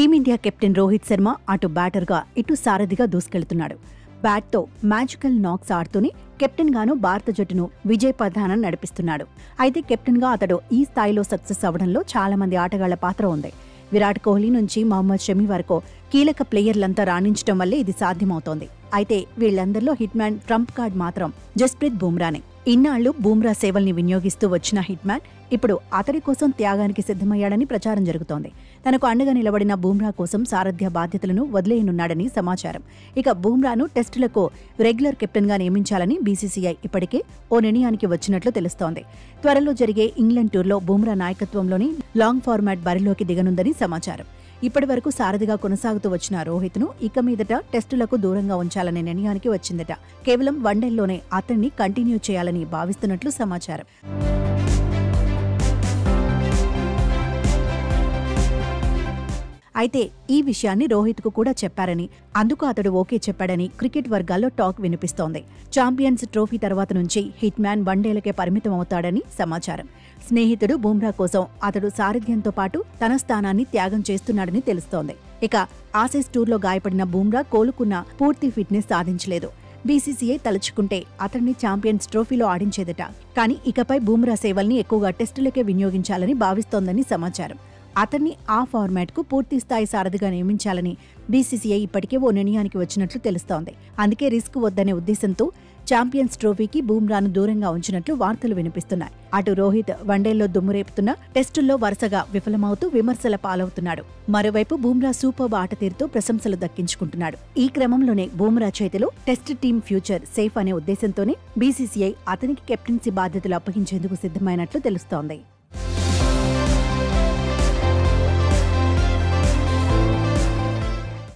Team India captain Rohit Sharma అటు బ్యాటర్గా ఇటు సారథిగా దూసుకెళ్తున్నాడు. బ్యాట్తో మ్యాజికల్ నాక్స్ ఆడుతూనే కెప్టెన్గాను భారత జట్టును విజయ పథాన నడిపిస్తున్నాడు. అయితే కెప్టెన్గా అతడు ఈ స్థాయిలో సక్సెస్ అవ్వడంలో చాలా మంది ఆటగాళ్ల పాత్ర ఉంది. విరాట్ కోహ్లీ నుంచి మహమ్మద్ షమి వరకు కీలక ప్లేయర్లంతా రాణించడం వల్లే ఇది సాధ్యమవుతోంది. అయితే వీళ్లందరిలో హిట్ మ్యాన్ ట్రంప్ కార్డ్ మాత్రం జస్ప్రీత్ బుమ్రానే. ఇన్నాళ్లు బుమ్రా సేవల్ని వినియోగిస్తూ వచ్చిన హిట్ మ్యాన్ ఇప్పుడు అతడి కోసం త్యాగానికి సిద్ధమయ్యాడని ప్రచారం జరుగుతోంది. తనకు అండగా నిలబడిన బుమ్రా కోసం సారథ్య బాధ్యతలను వదిలేయనున్నాడని సమాచారం. ఇక బుమ్రాను టెస్టులకు రెగ్యులర్ కెప్టెన్గా నియమించాలని బీసీసీఐ ఇప్పటికే ఓ నిర్ణయానికి వచ్చినట్లు తెలుస్తోంది. త్వరలో జరిగే ఇంగ్లాండ్ టూర్లో బుమ్రా నాయకత్వంలోని లాంగ్ ఫార్మాట్ బరిలోకి దిగనుందని సమాచారం. ఇప్పటివరకు సారథిగా కొనసాగుతూ వచ్చిన రోహిత్ను ఇక మీదట టెస్టులకు దూరంగా ఉంచాలనే నిర్ణయానికి వచ్చిందట. కేవలం వన్డేల్లోనే అతన్ని కంటిన్యూ చేయాలని భావిస్తున్నట్లు సమాచారం. అయితే ఈ విషయాన్ని రోహిత్కు కూడా చెప్పారని, అందుకు అతడు ఓకే చెప్పాడని క్రికెట్ వర్గాల్లో టాక్ వినిపిస్తోంది. ఛాంపియన్స్ ట్రోఫీ తర్వాత నుంచి హిట్ మ్యాన్ వన్డేలకే పరిమితం అవుతాడని సమాచారం. స్నేహితుడు బుమ్రా కోసం అతడు సారథ్యంతో పాటు తన స్థానాన్ని త్యాగం చేస్తున్నాడని తెలుస్తోంది. ఇక ఆసీస్ టూర్లో గాయపడిన బుమ్రా కోలుకున్న పూర్తి ఫిట్నెస్ సాధించలేదు. బీసీసీఐ తలుచుకుంటే అతన్ని ఛాంపియన్స్ ట్రోఫీలో ఆడించేదట. కానీ ఇకపై బుమ్రా సేవల్ని ఎక్కువగా టెస్టులకే వినియోగించాలని భావిస్తోందని సమాచారం. అతన్ని ఆ ఫార్మాట్కు పూర్తిస్థాయి సారథిగా నియమించాలని బీసీసీఐ ఇప్పటికే ఓ నిర్ణయానికి వచ్చినట్లు తెలుస్తోంది. అందుకే రిస్క్ వద్దనే ఉద్దేశంతో ఛాంపియన్స్ ట్రోఫీకి బుమ్రాను దూరంగా ఉంచినట్లు వార్తలు వినిపిస్తున్నాయి. అటు రోహిత్ వన్డేల్లో దుమ్మురేపుతున్న టెస్టుల్లో వరుసగా విఫలమవుతూ విమర్శల పాలవుతున్నాడు. మరోవైపు బుమ్రా సూపర్బ్ ఆట తీరుతో ప్రశంసలు దక్కించుకుంటున్నాడు. ఈ క్రమంలోనే బుమ్రా చేతిలో టెస్ట్ టీమ్ ఫ్యూచర్ సేఫ్ అనే ఉద్దేశంతోనే బీసీసీఐ అతనికి కెప్టెన్సీ బాధ్యతలు అప్పగించేందుకు సిద్ధమైనట్లు తెలుస్తోంది.